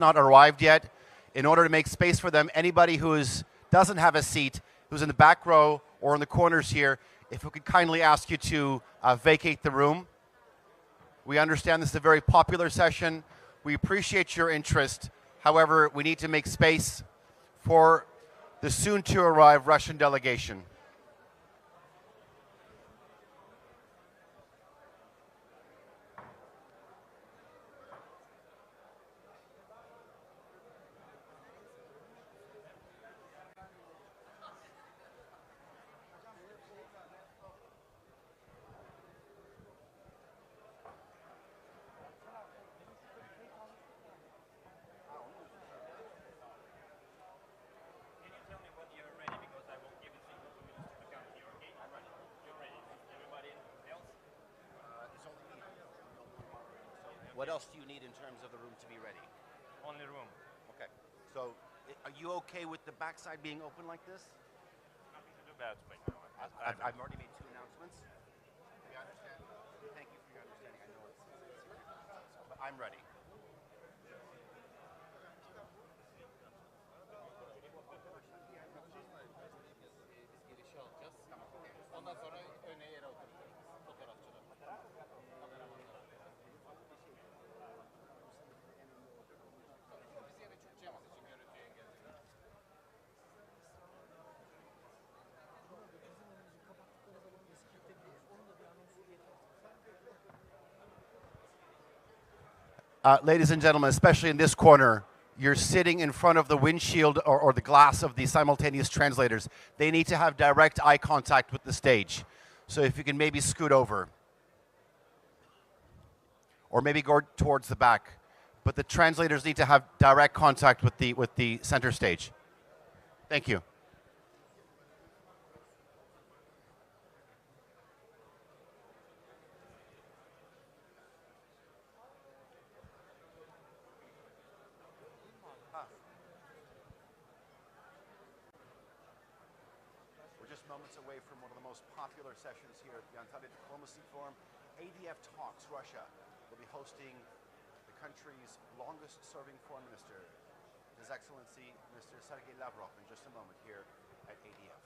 not arrived yet. In order to make space for them, anybody doesn't have a seat, who's in the back row or in the corners here, if we could kindly ask you to vacate the room. We understand this is a very popular session. We appreciate your interest. However, we need to make space for the soon-to-arrive Russian delegation. What else do you need in terms of the room to be ready? Only room. Okay. So, are you okay with the backside being open like this? Nothing to do about it right now. I've already made 2 announcements. We understand. Thank you for your understanding. I know it's but I'm ready. Ondan sonra öne yere oturacağız. Fotoğrafçılar. Kameramanlar. Biz yine Türkçe yapmak için görüntüyü engelliyoruz. Ladies and gentlemen, especially in this corner, you're sitting in front of the windshield or the glass of the simultaneous translators. They need to have direct eye contact with the stage. So if you can maybe scoot over. Or maybe go towards the back. But the translators need to have direct contact with the center stage. Thank you. We're just moments away from one of the most popular sessions here at the Antalya Diplomacy Forum. ADF Talks Russia will be hosting the country's longest-serving foreign minister, His Excellency Mr. Sergey Lavrov, in just a moment here at ADF.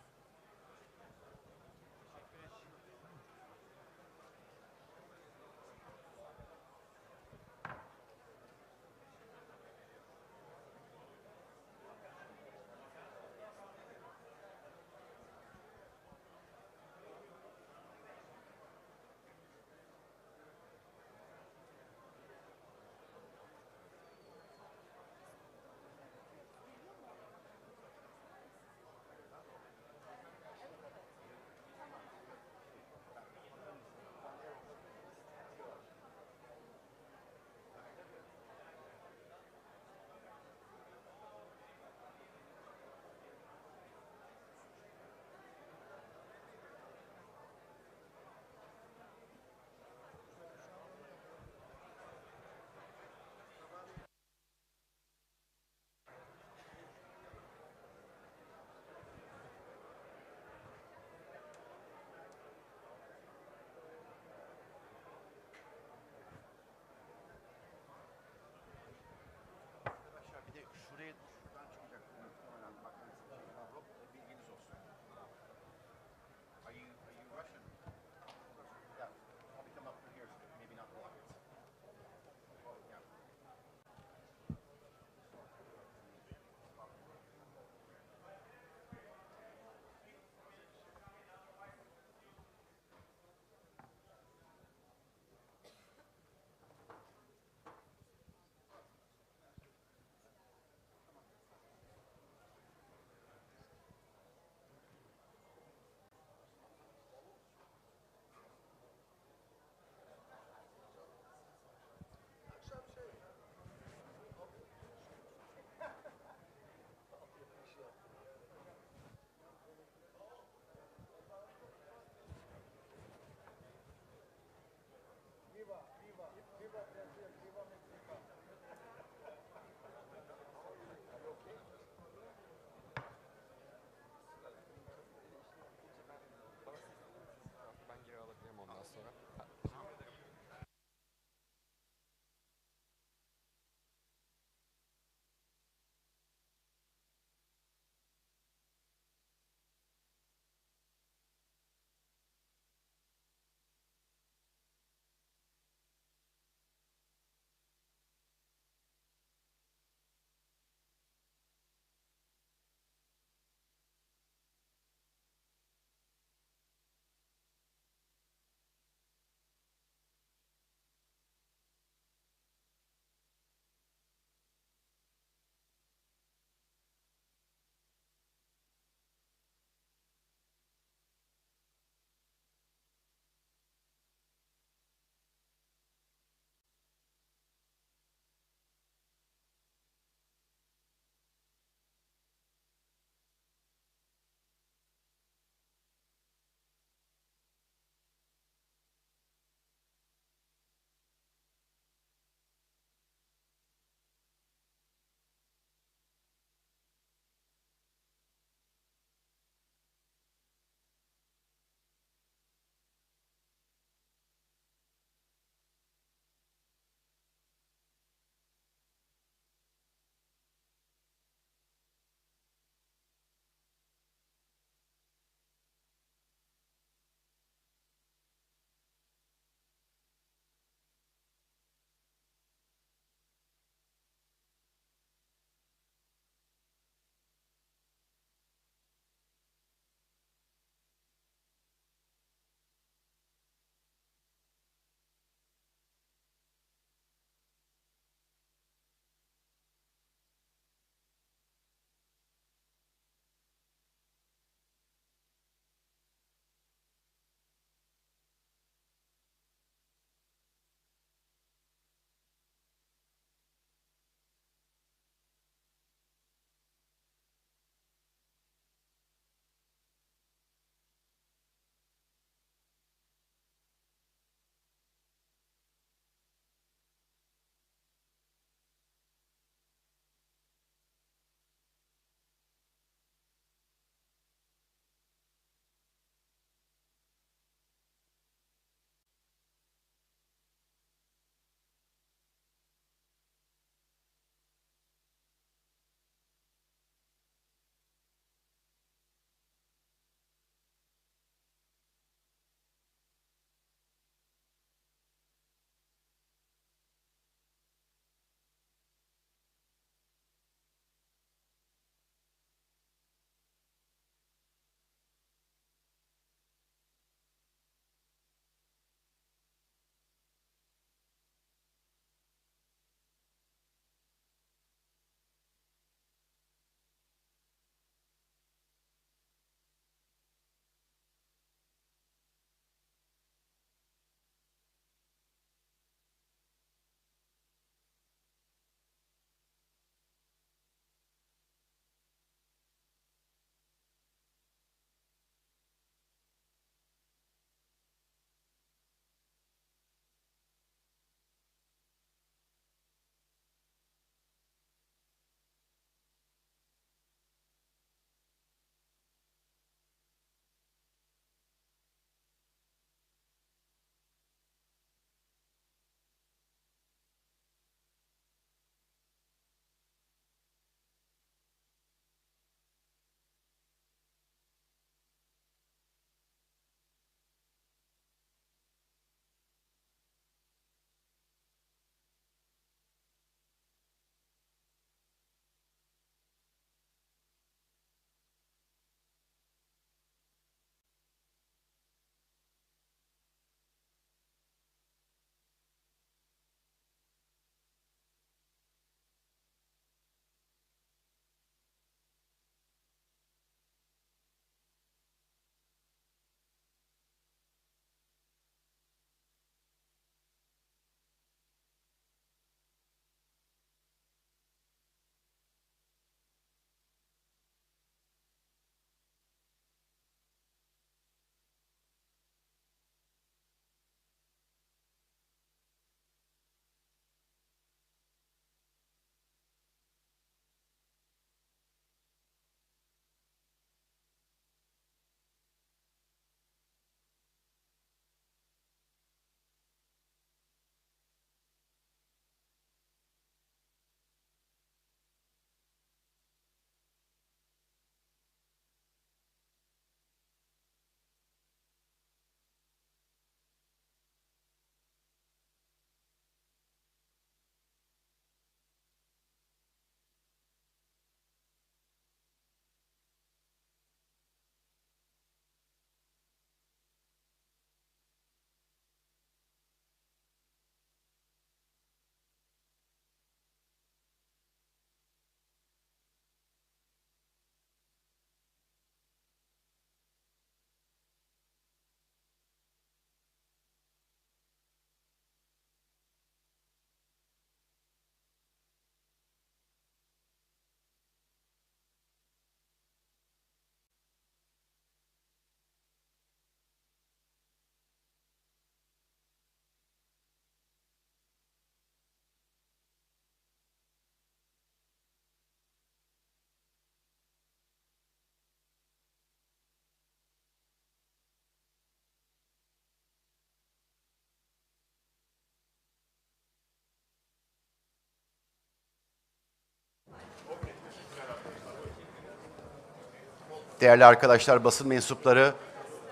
Değerli arkadaşlar, basın mensupları,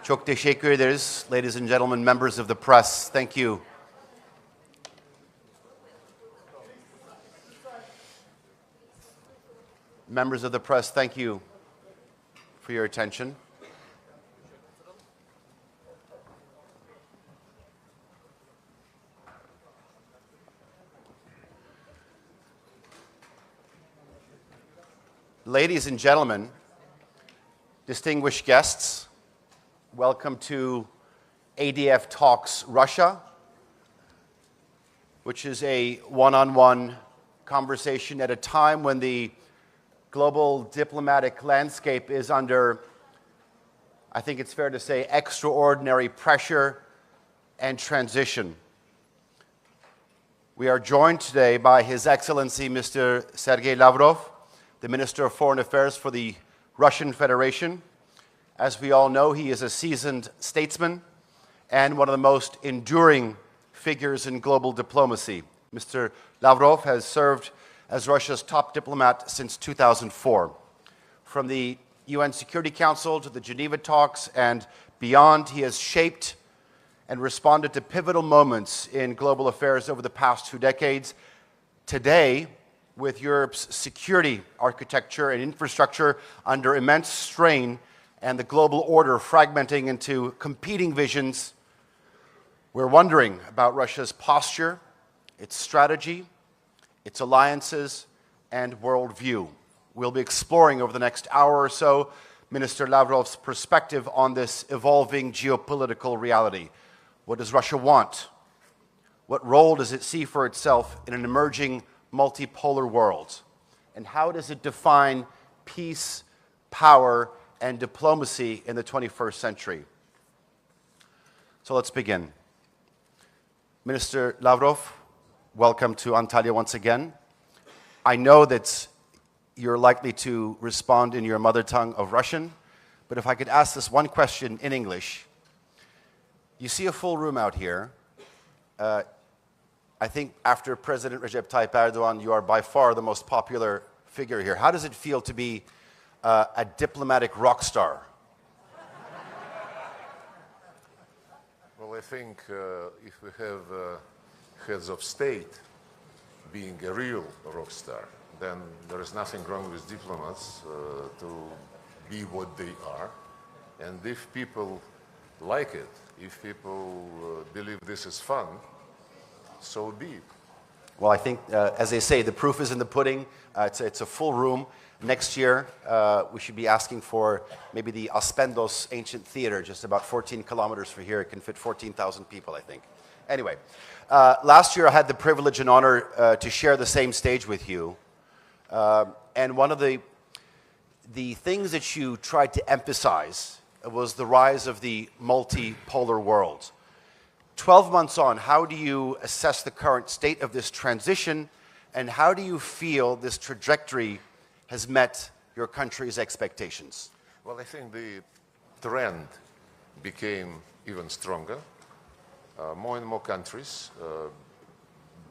çok teşekkür ederiz. Ladies and gentlemen, members of the press, thank you. Members of the press, thank you for your attention. Ladies and gentlemen, distinguished guests, welcome to ADF Talks Russia, which is a one-on-one conversation at a time when the global diplomatic landscape is under, I think it's fair to say, extraordinary pressure and transition. We are joined today by His Excellency Mr. Sergey Lavrov, the Minister of Foreign Affairs for the Russian Federation. As we all know, he is a seasoned statesman and one of the most enduring figures in global diplomacy. Mr. Lavrov has served as Russia's top diplomat since 2004. From the UN Security Council to the Geneva talks and beyond, he has shaped and responded to pivotal moments in global affairs over the past 2 decades. Today, with Europe's security architecture and infrastructure under immense strain and the global order fragmenting into competing visions, we're wondering about Russia's posture, its strategy, its alliances, and worldview. We'll be exploring over the next hour or so Minister Lavrov's perspective on this evolving geopolitical reality. What does Russia want? What role does it see for itself in an emerging multipolar world? And how does it define peace, power, and diplomacy in the 21st century? So let's begin. Minister Lavrov, welcome to Antalya once again. I know that you're likely to respond in your mother tongue of Russian, but if I could ask this one question in English. You see a full room out here. I think after President Recep Tayyip Erdogan, you are by far the most popular figure here. How does it feel to be a diplomatic rock star? Well, I think if we have heads of state being a real rock star, then there is nothing wrong with diplomats to be what they are. And if people like it, if people believe this is fun, so be it. Well, I think, as they say, the proof is in the pudding. It's a full room. Next year, we should be asking for maybe the Aspendos Ancient Theater, just about 14 kilometers from here. It can fit 14,000 people, I think. Anyway, last year I had the privilege and honor to share the same stage with you. And one of the things that you tried to emphasize was the rise of the multipolar world. 12 months on, how do you assess the current state of this transition, and how do you feel this trajectory has met your country's expectations? Well, I think the trend became even stronger. More and more countries,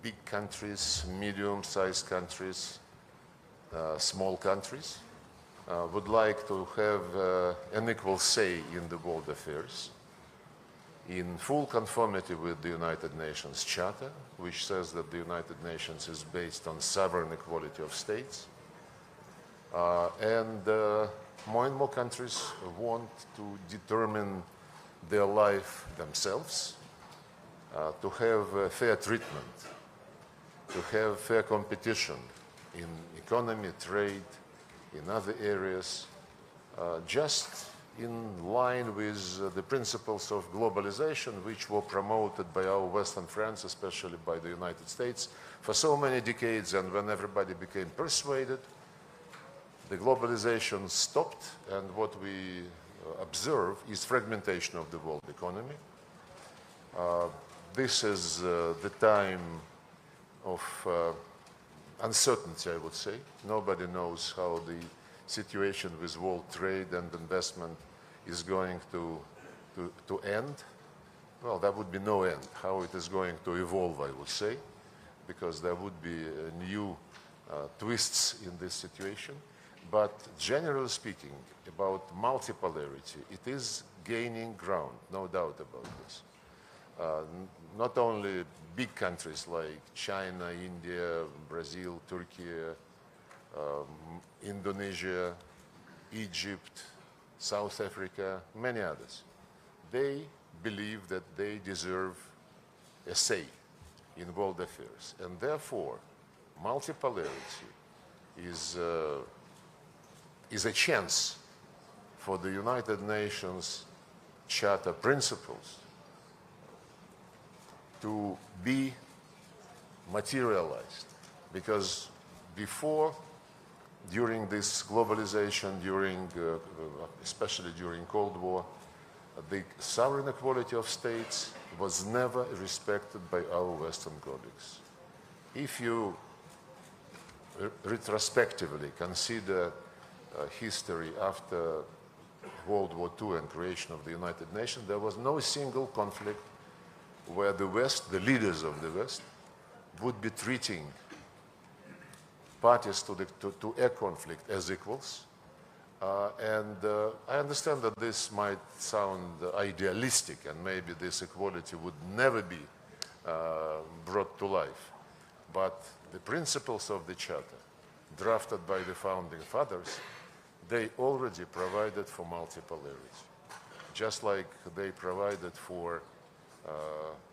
big countries, medium-sized countries, small countries, would like to have an equal say in the world affairs, in full conformity with the United Nations Charter, which says that the United Nations is based on sovereign equality of states. And more countries want to determine their life themselves, to have fair treatment, to have fair competition in economy, trade, in other areas, just in line with the principles of globalization, which were promoted by our Western friends, especially by the United States, for so many decades. And when everybody became persuaded, the globalization stopped, and what we observe is fragmentation of the world economy. This is the time of uncertainty, I would say. Nobody knows how the situation with world trade and investment is going to end. Well, there would be no end. How it is going to evolve, I would say, because there would be new twists in this situation. But generally speaking, about multipolarity, it is gaining ground, no doubt about this. Not only big countries like China, India, Brazil, Turkey, Indonesia, Egypt, South Africa, many others. They believe that they deserve a say in world affairs. And therefore, multipolarity is a chance for the United Nations Charter principles to be materialized. Because before, during this globalization, especially during Cold War, the sovereign equality of states was never respected by our Western colleagues. If you retrospectively consider history after World War II and creation of the United Nations, there was no single conflict where the West, the leaders of the West, would be treating parties to a conflict as equals. I understand that this might sound idealistic and maybe this equality would never be brought to life. But the principles of the Charter, drafted by the founding fathers, they already provided for multipolarity. Just like they provided for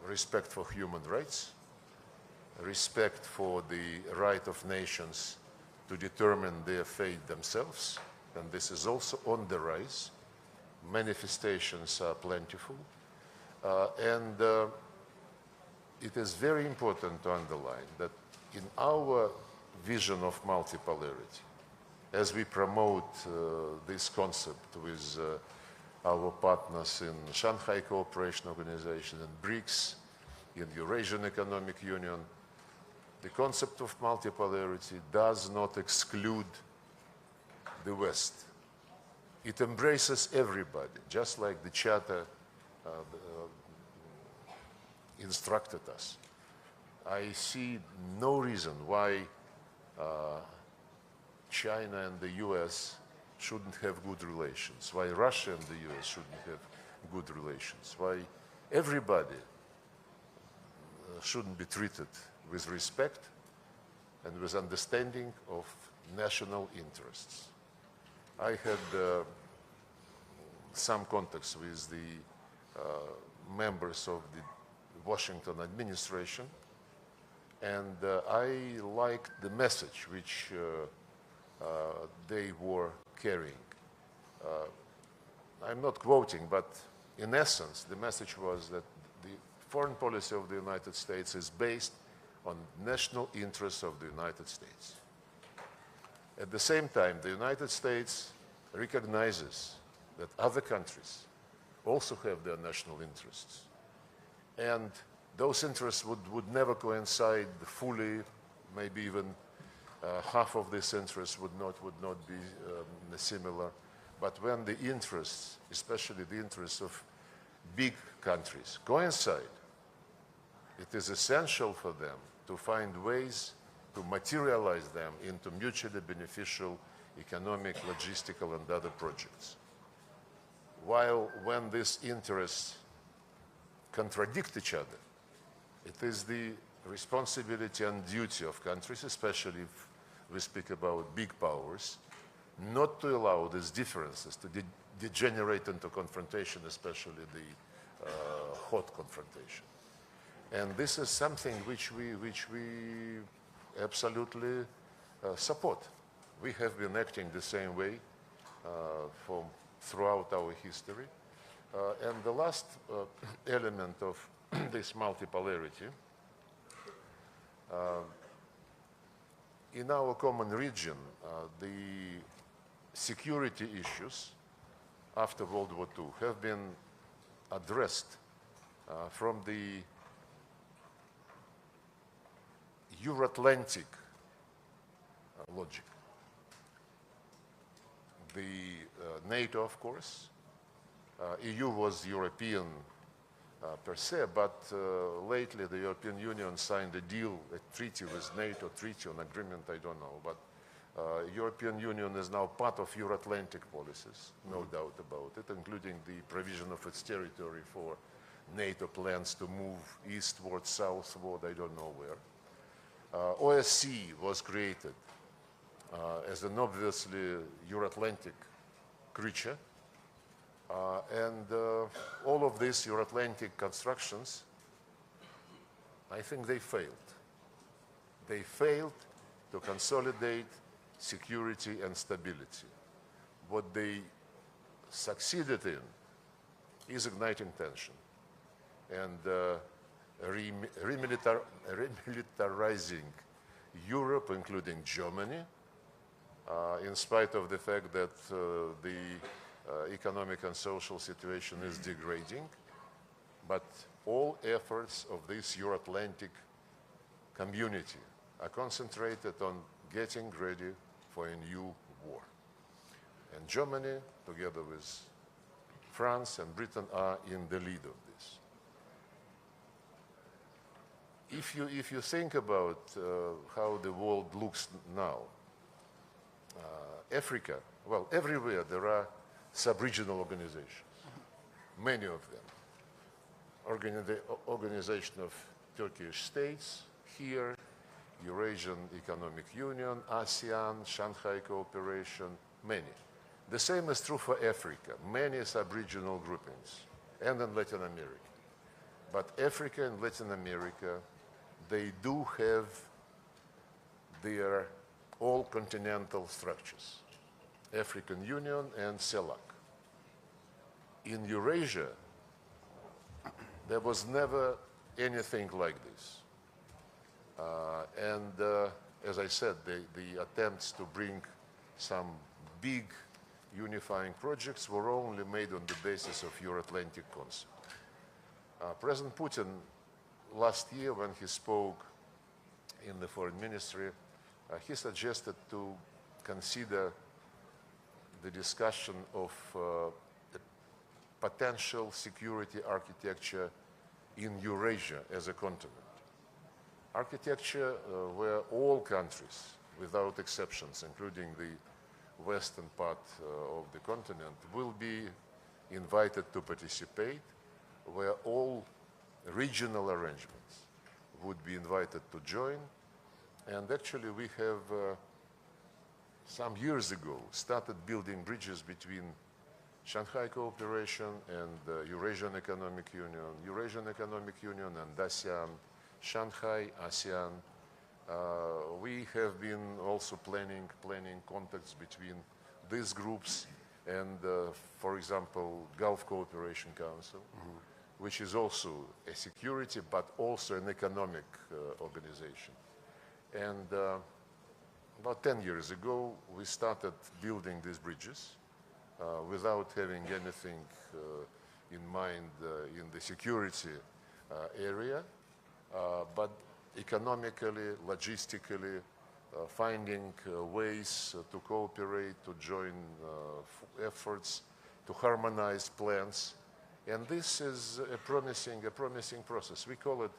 respect for human rights, respect for the right of nations to determine their fate themselves, and this is also on the rise. Manifestations are plentiful. It is very important to underline that in our vision of multipolarity, as we promote this concept with our partners in Shanghai Cooperation Organization, in BRICS, in Eurasian Economic Union, the concept of multipolarity does not exclude the West. It embraces everybody, just like the Charter instructed us. I see no reason why China and the US shouldn't have good relations, why Russia and the US shouldn't have good relations, why everybody shouldn't be treated with respect and with understanding of national interests. I had some contacts with the members of the Washington administration, and I liked the message which they were carrying. I'm not quoting, but in essence, the message was that the foreign policy of the United States is based on national interests of the United States. At the same time, the United States recognizes that other countries also have their national interests. And those interests would never coincide fully, maybe even half of these interests would not be similar. But when the interests, especially the interests of big countries, coincide, it is essential for them to find ways to materialize them into mutually beneficial economic, logistical, and other projects. While when these interests contradict each other, it is the responsibility and duty of countries, especially if we speak about big powers, not to allow these differences to degenerate into confrontation, especially the hot confrontation. And this is something which we absolutely support. We have been acting the same way throughout our history. And the last element of this multipolarity, in our common region, the security issues after World War II have been addressed from the Euro-Atlantic logic. The NATO, of course, EU was European per se, but lately the European Union signed a deal, a treaty with NATO, treaty on agreement, I don't know, but European Union is now part of Euro-Atlantic policies, no doubt about it, including the provision of its territory for NATO plans to move eastward, southward, I don't know where. OSCE was created as an obviously Euro-Atlantic creature, and all of these Euro-Atlantic constructions, I think they failed. They failed to consolidate security and stability. What they succeeded in is igniting tension and remilitarizing Europe, including Germany, in spite of the fact that the economic and social situation is degrading. But all efforts of this Euro-Atlantic community are concentrated on getting ready for a new war. And Germany, together with France and Britain, are in the lead of this. If you think about how the world looks now, Africa, well, everywhere there are sub-regional organizations, many of them. Organization of Turkish states here, Eurasian Economic Union, ASEAN, Shanghai Cooperation, many. The same is true for Africa, many sub-regional groupings, and in Latin America. But Africa and Latin America, they do have their all-continental structures, African Union and CELAC. In Eurasia, there was never anything like this. As I said, the attempts to bring some big unifying projects were only made on the basis of Euro-Atlantic concept. President Putin, last year when he spoke in the foreign ministry, he suggested to consider the discussion of a potential security architecture in Eurasia as a continent. Architecture where all countries, without exceptions, including the western part of the continent, will be invited to participate, where all regional arrangements would be invited to join. And actually we have, some years ago, started building bridges between Shanghai Cooperation and Eurasian Economic Union and ASEAN, Shanghai, ASEAN. We have been also planning contacts between these groups and, for example, Gulf Cooperation Council, which is also a security but also an economic organization. And about 10 years ago, we started building these bridges without having anything in mind in the security area, but economically, logistically, finding ways to cooperate, to join efforts, to harmonize plans. And this is a promising process. We call it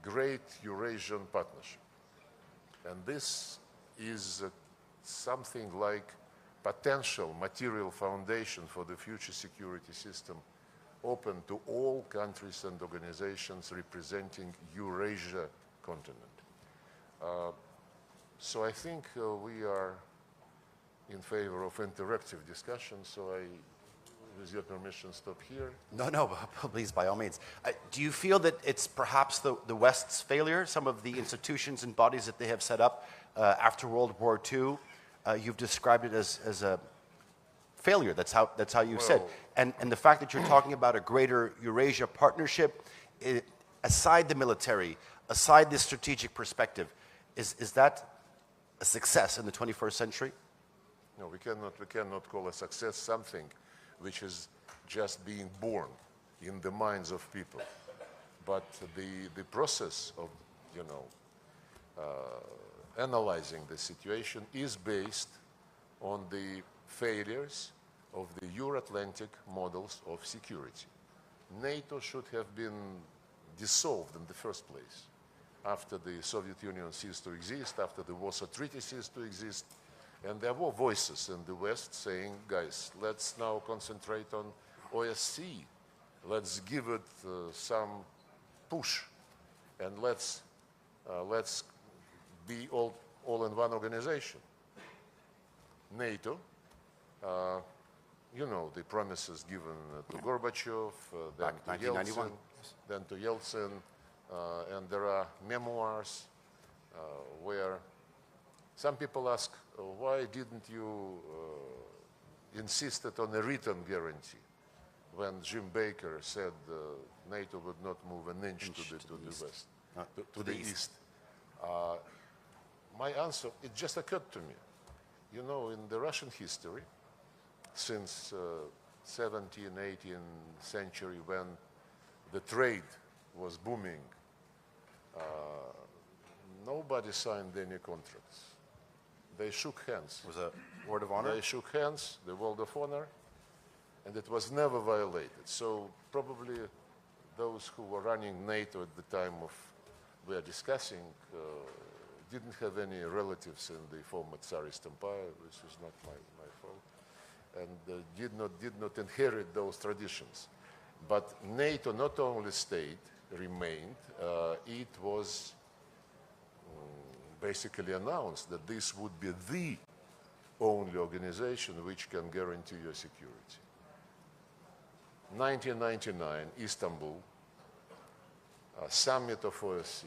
Great Eurasian Partnership. And this is something like potential material foundation for the future security system, open to all countries and organizations representing Eurasia continent. So I think we are in favor of interactive discussion, so I, with your permission, stop here. No, please, by all means. Do you feel that it's perhaps the West's failure, some of the institutions and bodies that they have set up after World War II? You've described it as a failure. That's how you said. And the fact that you're talking about a greater Eurasia partnership, aside the military, aside this strategic perspective, is that a success in the 21st century? No, we cannot call a success something which is just being born in the minds of people. But the process of, analyzing the situation is based on the failures of the Euro-Atlantic models of security. NATO should have been dissolved in the first place. after the Soviet Union ceased to exist, after the Warsaw Treaty ceased to exist. And there were voices in the West saying, guys, let's now concentrate on OSCE. Let's give it some push, and let's be all in one organization. NATO, you know, the promises given to Gorbachev, then Back to 1991. Yeltsin, then to Yeltsin, and there are memoirs where some people ask, why didn't you insisted on a written guarantee when Jim Baker said NATO would not move an inch to the west, to the east? My answer, it just occurred to me. You know, in the Russian history, since 17th, 18th century, when the trade was booming, nobody signed any contracts. They shook hands. Was a word of honor? They shook hands, the word of honor, and it was never violated. So probably those who were running NATO at the time of we are discussing didn't have any relatives in the former Tsarist Empire, which is not my fault, and did not inherit those traditions. But NATO not only stayed, remained, it was basically announced that this would be the only organization which can guarantee your security. 1999, Istanbul, summit of OSCE.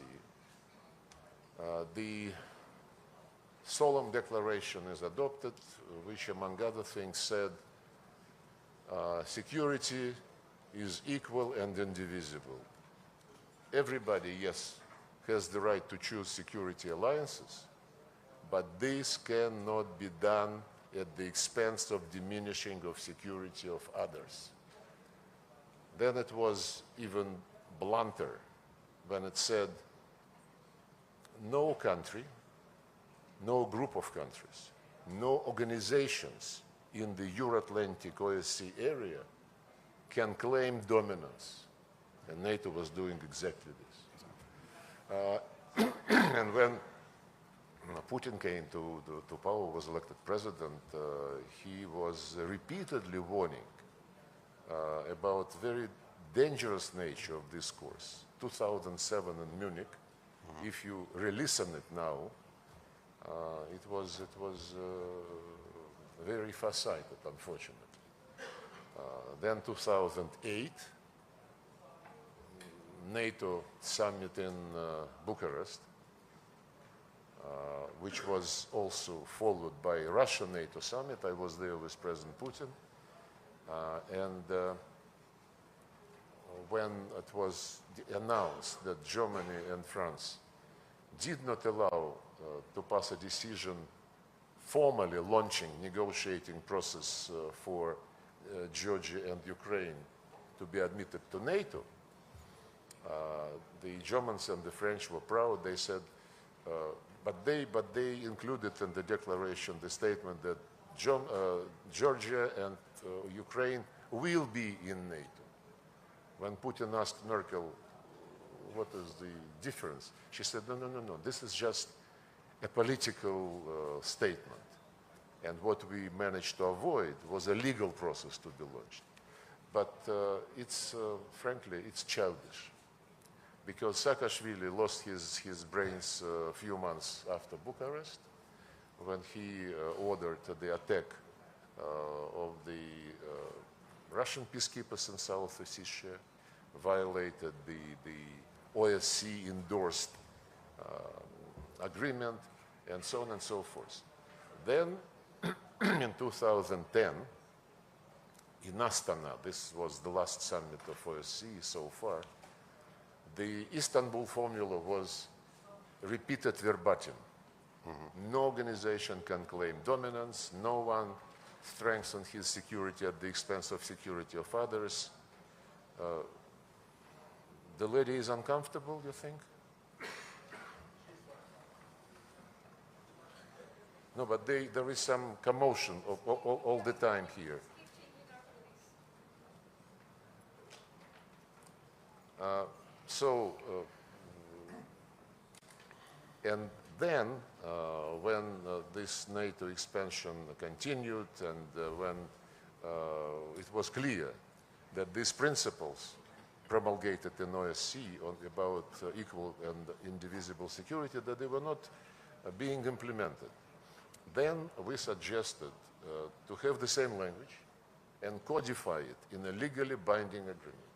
The solemn declaration is adopted, which among other things said, security is equal and indivisible. Everybody, yes, has the right to choose security alliances, but this cannot be done at the expense of diminishing of security of others. Then it was even blunter when it said, no country, no group of countries, no organizations in the Euro-Atlantic OSCE area can claim dominance. And NATO was doing exactly this. And when Putin came to power, was elected president, he was repeatedly warning about very dangerous nature of this course. 2007 in Munich, if you re-listen it now, it was very far-sighted, unfortunately. Then 2008, NATO summit in Bucharest, which was also followed by a Russian NATO summit. I was there with President Putin. And when it was announced that Germany and France did not allow to pass a decision formally launching negotiating process for Georgia and Ukraine to be admitted to NATO, the Germans and the French were proud. They said, but they included in the declaration the statement that Georgia and Ukraine will be in NATO. When Putin asked Merkel, what is the difference? She said, no, this is just a political statement. And what we managed to avoid was a legal process to be launched. But frankly, it's childish. Because Saakashvili lost his brains a few months after Bucharest, when he ordered the attack of the Russian peacekeepers in South Ossetia, violated the OSCE-endorsed agreement, and so on and so forth. Then, in 2010, in Astana, this was the last summit of OSCE so far, the Istanbul formula was repeated verbatim. No organization can claim dominance, no one strengthens his security at the expense of security of others. The lady is uncomfortable, you think? No, but there is some commotion all the time here. And then, when this NATO expansion continued and when it was clear that these principles promulgated in OSCE about equal and indivisible security, that they were not being implemented, then we suggested to have the same language and codify it in a legally binding agreement.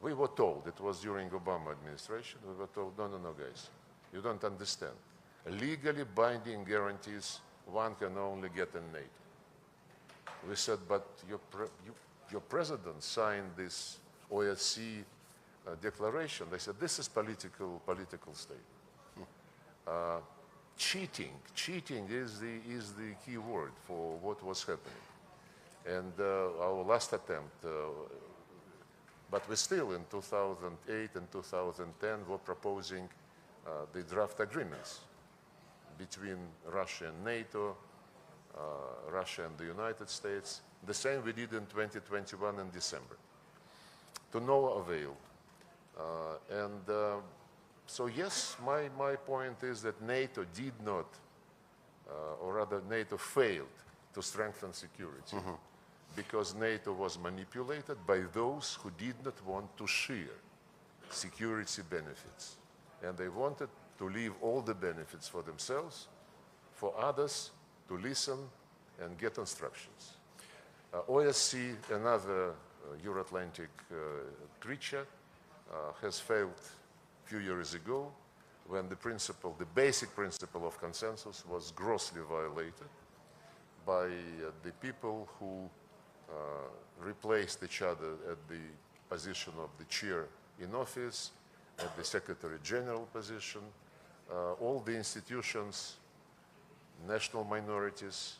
We were told, it was during Obama administration, we were told, no, guys, you don't understand. Legally binding guarantees one can only get in NATO. We said, but your president signed this OSCE declaration. They said, this is political statement. Cheating is the key word for what was happening. And our last attempt, but we still in 2008 and 2010 were proposing the draft agreements between Russia and NATO, Russia and the United States. The same we did in 2021 in December. To no avail. So yes, my point is that NATO did not, or rather NATO failed to strengthen security because NATO was manipulated by those who did not want to share security benefits. And they wanted to leave all the benefits for themselves, for others to listen and get instructions. OSCE, another Euro-Atlantic creature, has failed a few years ago when the basic principle of consensus was grossly violated by the people who replaced each other at the position of the chair in office, at the Secretary General position, all the institutions, national minorities,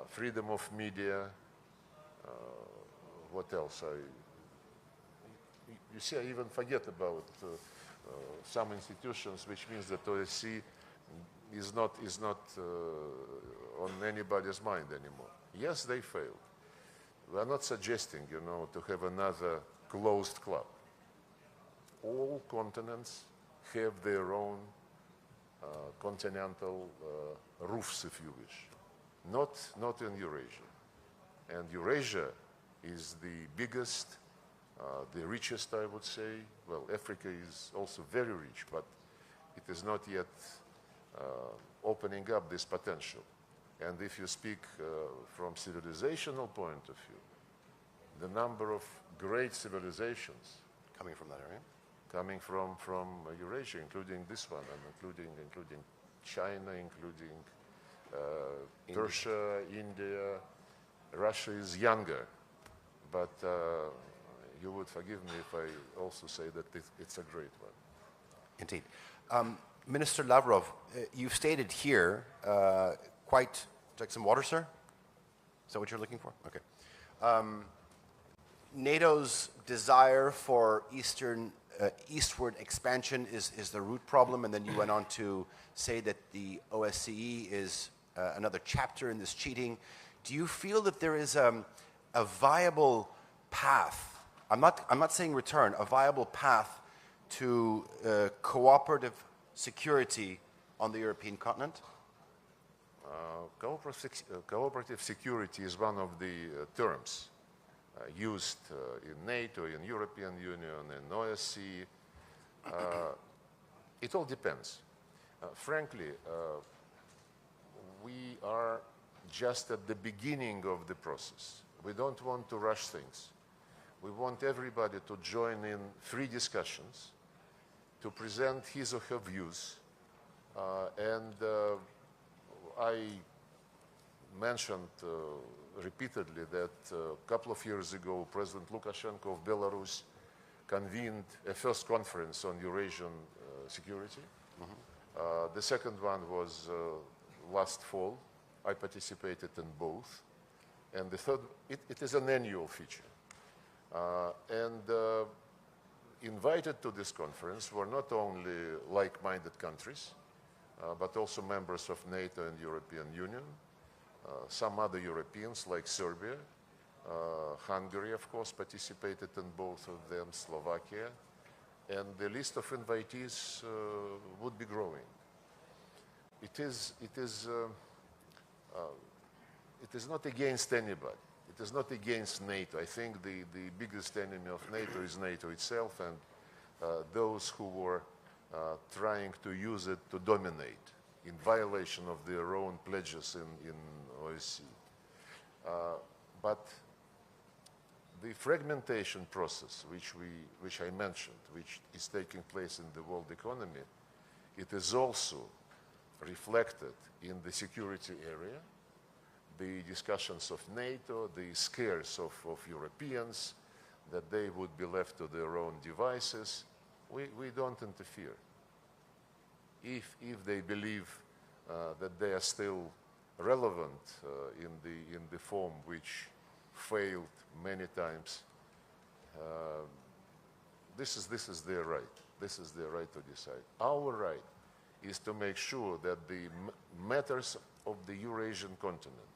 freedom of media, what else? You see, I even forget about some institutions, which means that OSCE is not on anybody's mind anymore. Yes, they failed. We are not suggesting, to have another closed club. All continents have their own continental roofs, if you wish. Not in Eurasia. And Eurasia is the biggest, the richest, I would say. Well, Africa is also very rich, but it is not yet opening up this potential. And if you speak from civilizational point of view, the number of great civilizations Coming from that area? coming from Eurasia, including this one, and including China, including Persia, India. Russia is younger, but you would forgive me if I also say that it's a great one. Indeed. Minister Lavrov, you've stated here quite... Would you like some water, sir? Is that what you're looking for? Okay. NATO's desire for eastward expansion is the root problem, and then you went on to say that the OSCE is another chapter in this cheating. Do you feel that there is a viable path? I'm not saying return, a viable path to cooperative security on the European continent? Cooperative security is one of the terms used in NATO, in European Union, in OSCE. It all depends. Frankly, we are just at the beginning of the process. We don't want to rush things. We want everybody to join in free discussions, to present his or her views. I mentioned repeatedly that a couple of years ago, President Lukashenko of Belarus convened a first conference on Eurasian security. The second one was last fall. I participated in both. And the third, it is an annual feature. Invited to this conference were not only like-minded countries, but also members of NATO and European Union, some other Europeans like Serbia, Hungary, of course, participated in both of them, Slovakia, and the list of invitees would be growing. it is not against anybody. It is not against NATO. I think the biggest enemy of NATO is NATO itself and those who were trying to use it to dominate in violation of their own pledges in OSCE. But the fragmentation process, which I mentioned, which is taking place in the world economy, it is also reflected in the security area, the discussions of NATO, the scares of Europeans, that they would be left to their own devices. We don't interfere. If they believe that they are still relevant in the form which failed many times, this is their right. This is their right to decide. Our right is to make sure that the matters of the Eurasian continent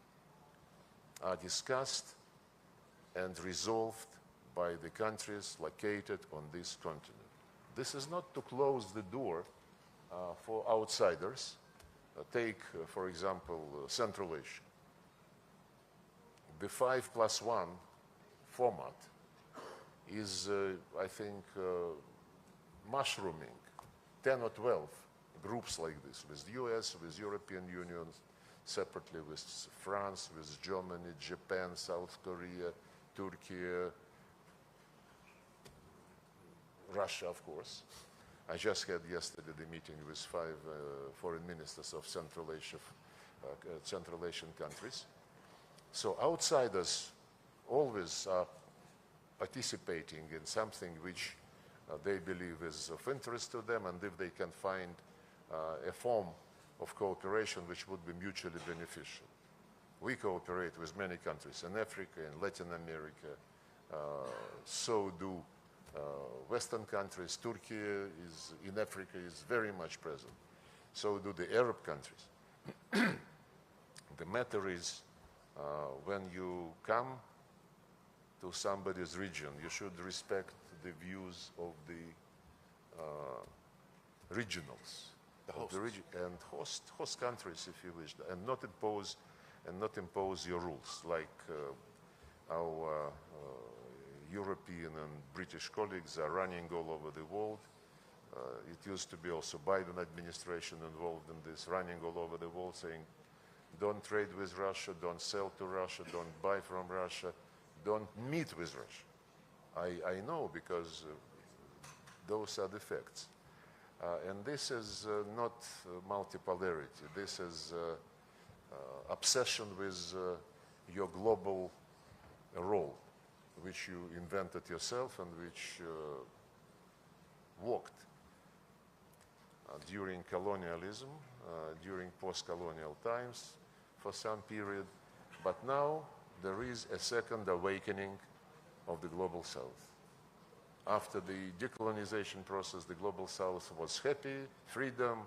are discussed and resolved by the countries located on this continent. This is not to close the door for outsiders. Take, for example, Central Asia. The 5+1 format is, I think, mushrooming 10 or 12 groups like this, with the US, with European Union, separately with France, with Germany, Japan, South Korea, Turkey, Russia, of course. I just had yesterday the meeting with 5 foreign ministers of Central Asian countries. So outsiders always are participating in something which they believe is of interest to them, and if they can find a form of cooperation which would be mutually beneficial. We cooperate with many countries in Africa, in Latin America, so do Western countries. Turkey in Africa is very much present. So do the Arab countries. The matter is, when you come to somebody's region, you should respect the views of the regionals, and host countries, if you wish, and not impose your rules, like our European and British colleagues are running all over the world. It used to be also Biden administration involved in this, running all over the world, saying, don't trade with Russia, don't sell to Russia, don't buy from Russia, don't meet with Russia. I know, because those are the facts. And this is not multipolarity. This is obsession with your global role, which you invented yourself and which worked during colonialism, during post-colonial times for some period. But now there is a second awakening of the Global South. After the decolonization process, the Global South was happy, freedom,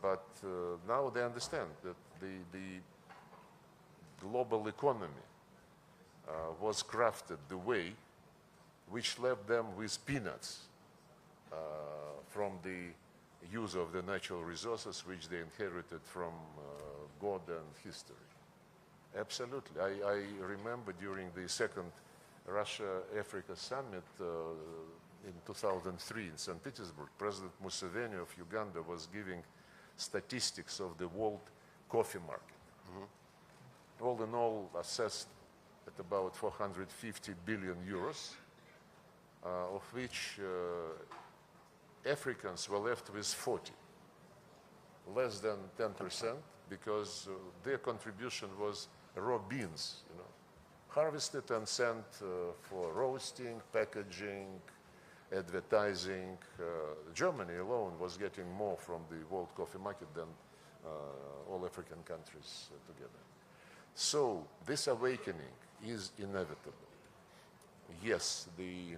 but now they understand that the global economy was crafted the way which left them with peanuts from the use of the natural resources which they inherited from God and history. Absolutely. I remember during the second Russia-Africa summit in 2003 in St. Petersburg, President Museveni of Uganda was giving statistics of the world coffee market. Mm-hmm. All in all, assessed at about 450 billion euros, of which Africans were left with 40, less than 10%, because their contribution was raw beans, harvested and sent for roasting, packaging, advertising. Germany alone was getting more from the world coffee market than all African countries together. So this awakening is inevitable. Yes, the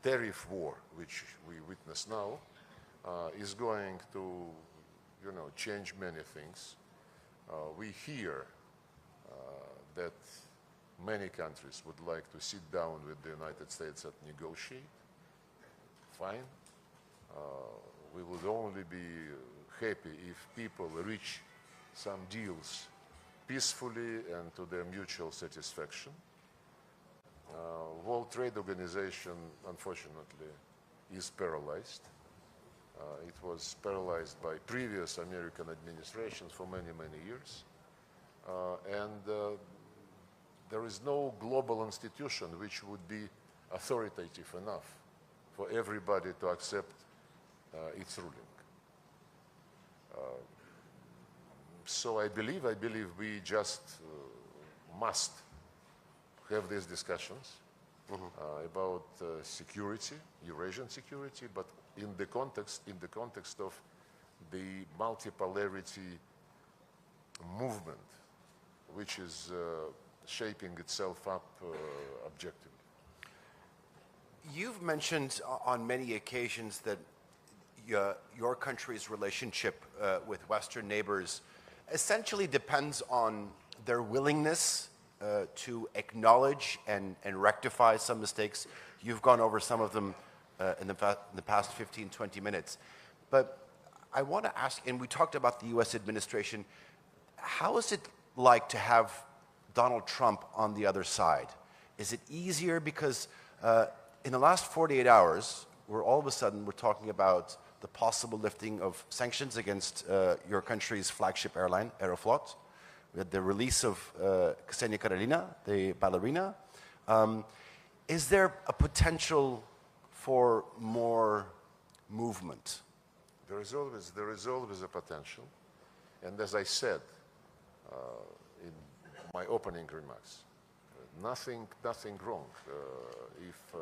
tariff war, which we witness now, is going to, change many things. We hear that many countries would like to sit down with the United States and negotiate. Fine. We would only be happy if people reach some deals peacefully and to their mutual satisfaction. World Trade Organization, unfortunately, is paralyzed. It was paralyzed by previous American administrations for many, many years. There is no global institution which would be authoritative enough for everybody to accept its ruling. So I believe we just must have these discussions about security, Eurasian security, but in the context of the multipolarity movement, which is shaping itself up objectively. You've mentioned on many occasions that your country's relationship with Western neighbors essentially depends on their willingness to acknowledge and rectify some mistakes. You've gone over some of them in the past 15, 20 minutes. But I want to ask, and we talked about the US administration, how is it like to have Donald Trump on the other side? Is it easier because in the last 48 hours, all of a sudden we're talking about the possible lifting of sanctions against your country's flagship airline, Aeroflot. We had the release of Ksenia Karelina, the ballerina. Is there a potential for more movement? There is always a potential. And as I said in my opening remarks, nothing wrong if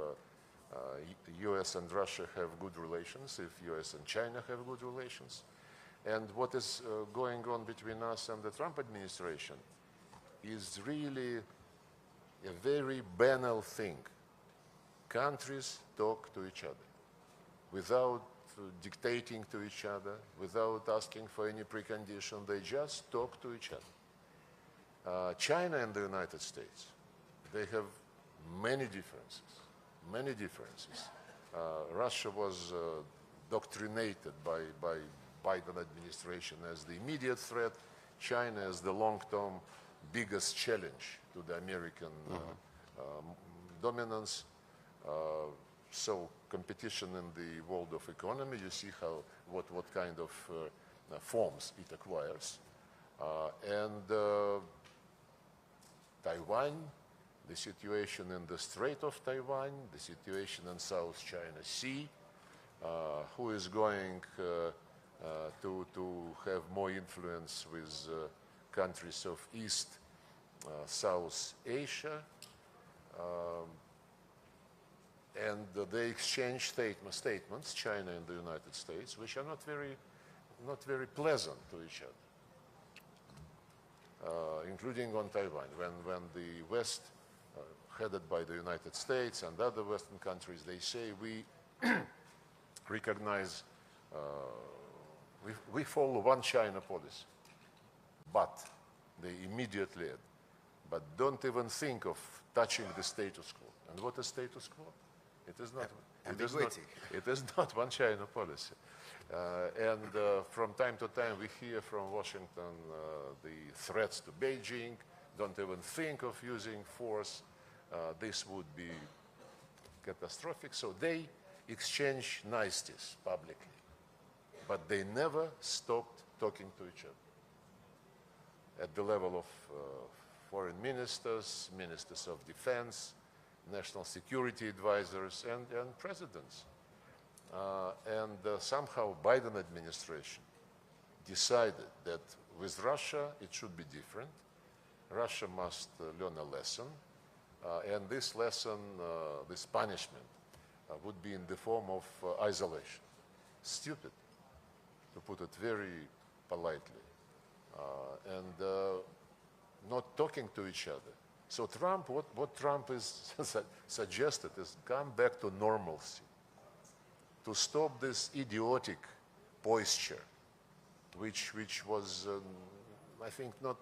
US and Russia have good relations, if US and China have good relations. And what is going on between us and the Trump administration is really a very banal thing. Countries talk to each other without dictating to each other, without asking for any precondition. They just talk to each other. China and the United States, they have many differences. Russia was doctrinated by Biden administration as the immediate threat, China as the long-term biggest challenge to the American dominance. So competition in the world of economy, you see what kind of forms it acquires. Taiwan, the situation in the Strait of Taiwan, the situation in South China Sea, who is going to have more influence with countries of East, South Asia, and they exchange statements, China and the United States, which are not very pleasant to each other, including on Taiwan, when the West, headed by the United States and other Western countries, they say we recognize, we follow one China policy, but they immediately add, but don't even think of touching the status quo. And what is status quo? It is not. It is not one China policy. From time to time, we hear from Washington the threats to Beijing. Don't even think of using force. This would be catastrophic. So they exchange niceties publicly, but they never stopped talking to each other at the level of foreign ministers, ministers of defense, national security advisors, and presidents. Somehow Biden administration decided that with Russia it should be different. Russia must learn a lesson, and this lesson, this punishment, would be in the form of isolation. Stupid, to put it very politely, and not talking to each other. So Trump, what Trump is suggested is come back to normalcy, to stop this idiotic posture, which was, I think, not,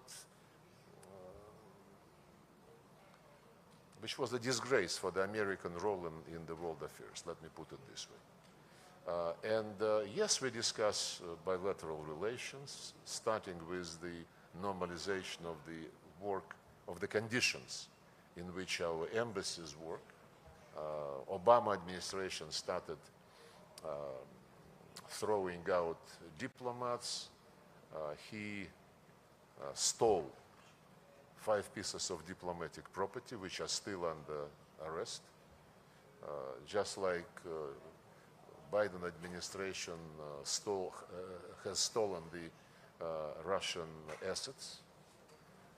which was a disgrace for the American role in the world affairs. Let me put it this Yes, we discuss bilateral relations, starting with the normalization of the work, of the conditions in which our embassies work. Obama administration started throwing out diplomats. He stole 5 pieces of diplomatic property, which are still under arrest. Just like Biden administration has stolen the Russian assets,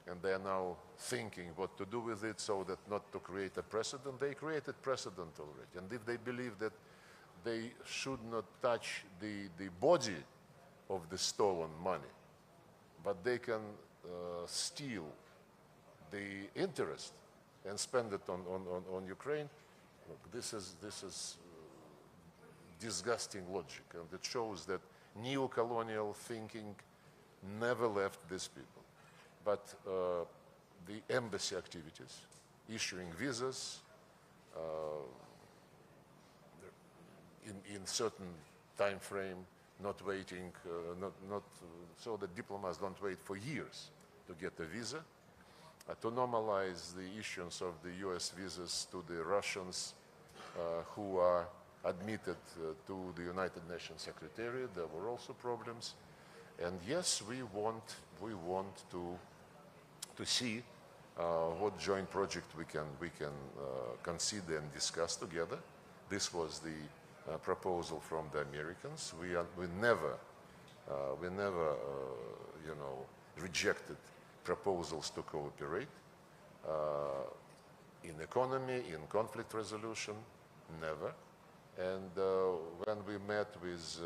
and they are now thinking what to do with it so that not to create a precedent. They created precedent already, and if they believe that they should not touch the body of the stolen money, but they can steal the interest and spend it on Ukraine, look, this is disgusting logic, and it shows that neo-colonial thinking never left these people. But the embassy activities, issuing visas in certain time frame, not waiting, so that diplomats don't wait for years to get a visa, to normalize the issuance of the US visas to the Russians who are admitted to the United Nations Secretariat. There were also problems. And yes, we want to see what joint project we can consider and discuss together. This was the proposal from the Americans. We never rejected proposals to cooperate in economy, in conflict resolution, never. And when we met with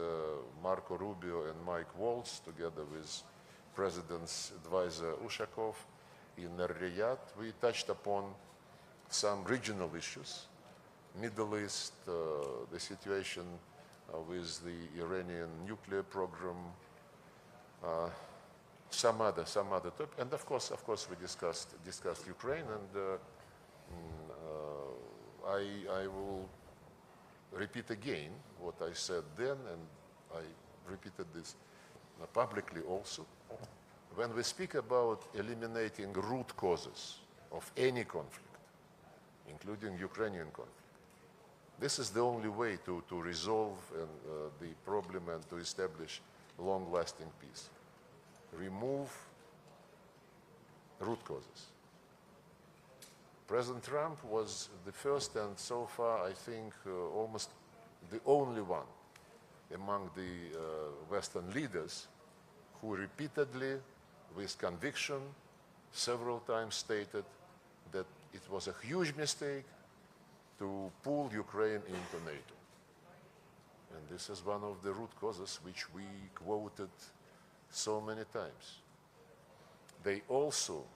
Marco Rubio and Mike Waltz, together with President's advisor Ushakov in Riyadh, we touched upon some regional issues, Middle East, the situation with the Iranian nuclear program, some other topic, and of course we discussed Ukraine, and I will repeat again what I said then, and I repeated this publicly also. When we speak about eliminating root causes of any conflict, including Ukrainian conflict, this is the only way to resolve the problem and to establish long-lasting peace. Remove root causes. President Trump was the first and so far, I think, almost the only one among the Western leaders who repeatedly, with conviction, several times stated that it was a huge mistake to pull Ukraine into NATO. And this is one of the root causes which we quoted so many times. They also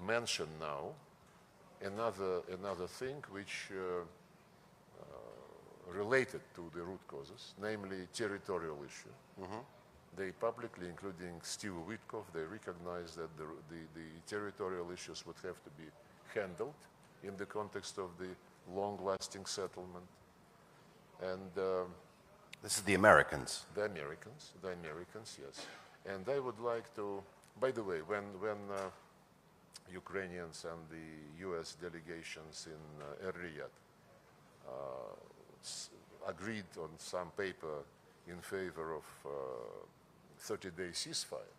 mention now another thing which related to the root causes, namely territorial issue. Mm-hmm. They publicly, including Steve Witkoff, they recognize that the territorial issues would have to be handled in the context of the long-lasting settlement. And this is the Americans. The Americans, yes. And I would like to, by the way, when Ukrainians and the US delegations in Riyadh agreed on some paper in favor of 30-day ceasefire,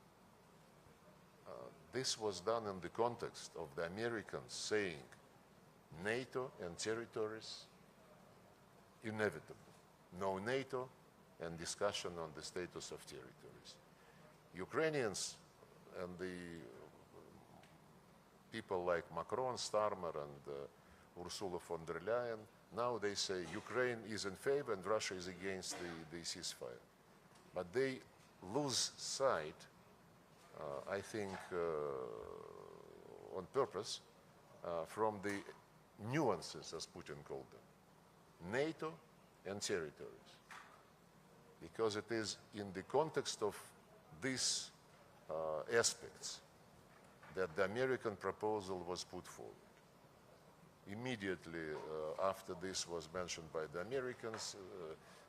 this was done in the context of the Americans saying NATO and territories inevitable. No NATO and discussion on the status of territories. Ukrainians and the people like Macron, Starmer, and Ursula von der Leyen, now they say Ukraine is in favor and Russia is against the ceasefire. But they lose sight, I think, on purpose, from the nuances, as Putin called them, NATO and territories. Because it is in the context of these aspects that the American proposal was put forward. Immediately after this was mentioned by the Americans,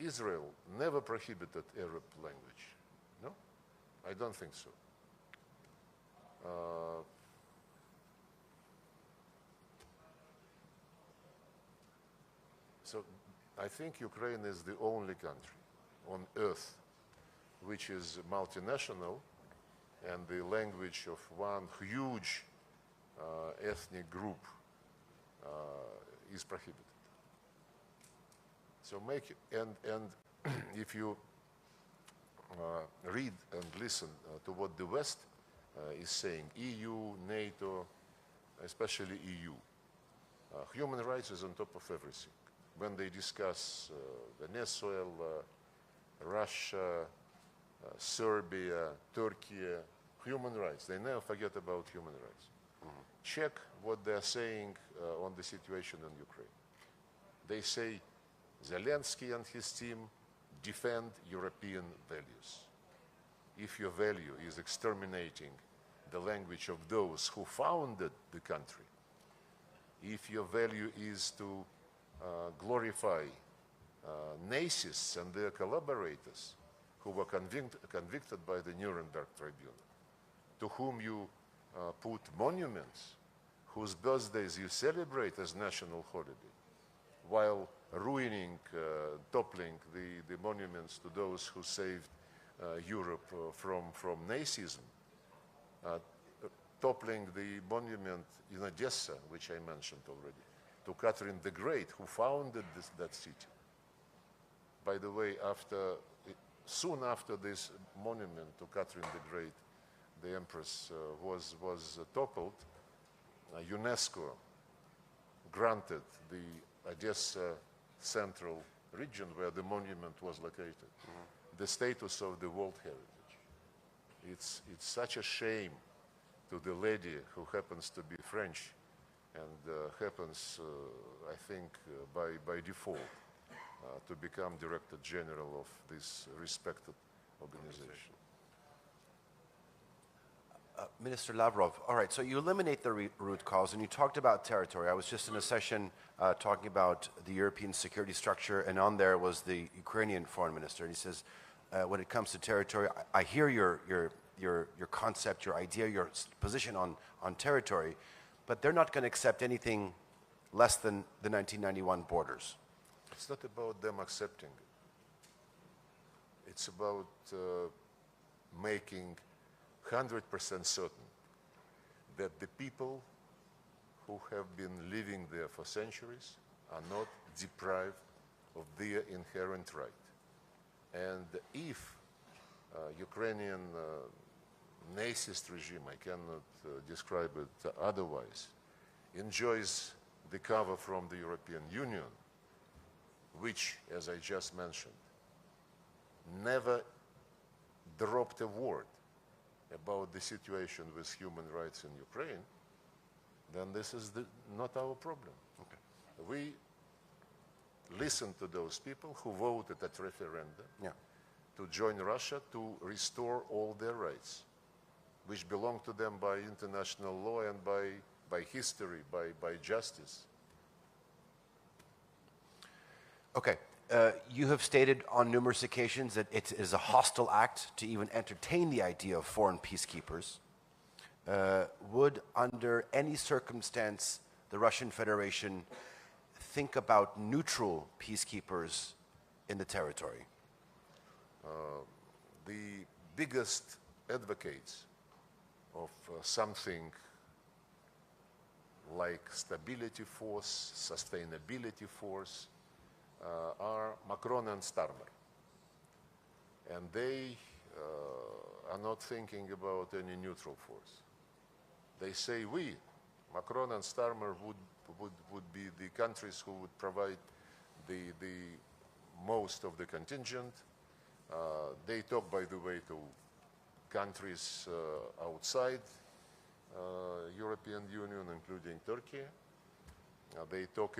Israel never prohibited Arab language. No, I don't think so. So I think Ukraine is the only country on earth which is multinational and the language of one huge ethnic group is prohibited. So make it, and if you read and listen to what the West is saying, EU, NATO, especially EU, human rights is on top of everything. When they discuss Venezuela, Russia, Serbia, Turkey, human rights, they never forget about human rights. Check what they're saying on the situation in Ukraine. They say Zelensky and his team defend European values. If your value is exterminating the language of those who founded the country, if your value is to glorify Nazis and their collaborators who were convicted by the Nuremberg Tribunal, to whom you put monuments, whose birthdays you celebrate as national holiday, while ruining, toppling the monuments to those who saved Europe from Nazism, toppling the monument in Odessa, which I mentioned already, to Catherine the Great, who founded that city. By the way, soon after this monument to Catherine the Great, the Empress was toppled, UNESCO granted the Odessa central region where the monument was located the status of the World Heritage. It's such a shame to the lady who happens to be French and happens, I think, by default to become Director General of this respected organization. Minister Lavrov, all right, so you eliminate the root cause, and you talked about territory. I was just in a session talking about the European security structure, and on there was the Ukrainian foreign minister, and he says, when it comes to territory, I hear your concept, your idea, your position on territory, but they're not going to accept anything less than the 1991 borders. It's not about them accepting it. It's about making 100% certain that the people who have been living there for centuries are not deprived of their inherent right. And if Ukrainian Nazist regime, I cannot describe it otherwise, enjoys the cover from the European Union, which, as I just mentioned, never dropped a word about the situation with human rights in Ukraine, then this is not our problem. Okay. We listen to those people who voted at referendum to join Russia to restore all their rights, which belong to them by international law and by history, by justice. Okay. You have stated on numerous occasions that it is a hostile act to even entertain the idea of foreign peacekeepers. Would, under any circumstance, the Russian Federation think about neutral peacekeepers in the territory? The biggest advocates of something like stability force, sustainability force, are Macron and Starmer. And they are not thinking about any neutral force. They say we, Macron and Starmer, would be the countries who would provide the most of the contingent. They talk, by the way, to countries outside European Union, including Turkey. They talk,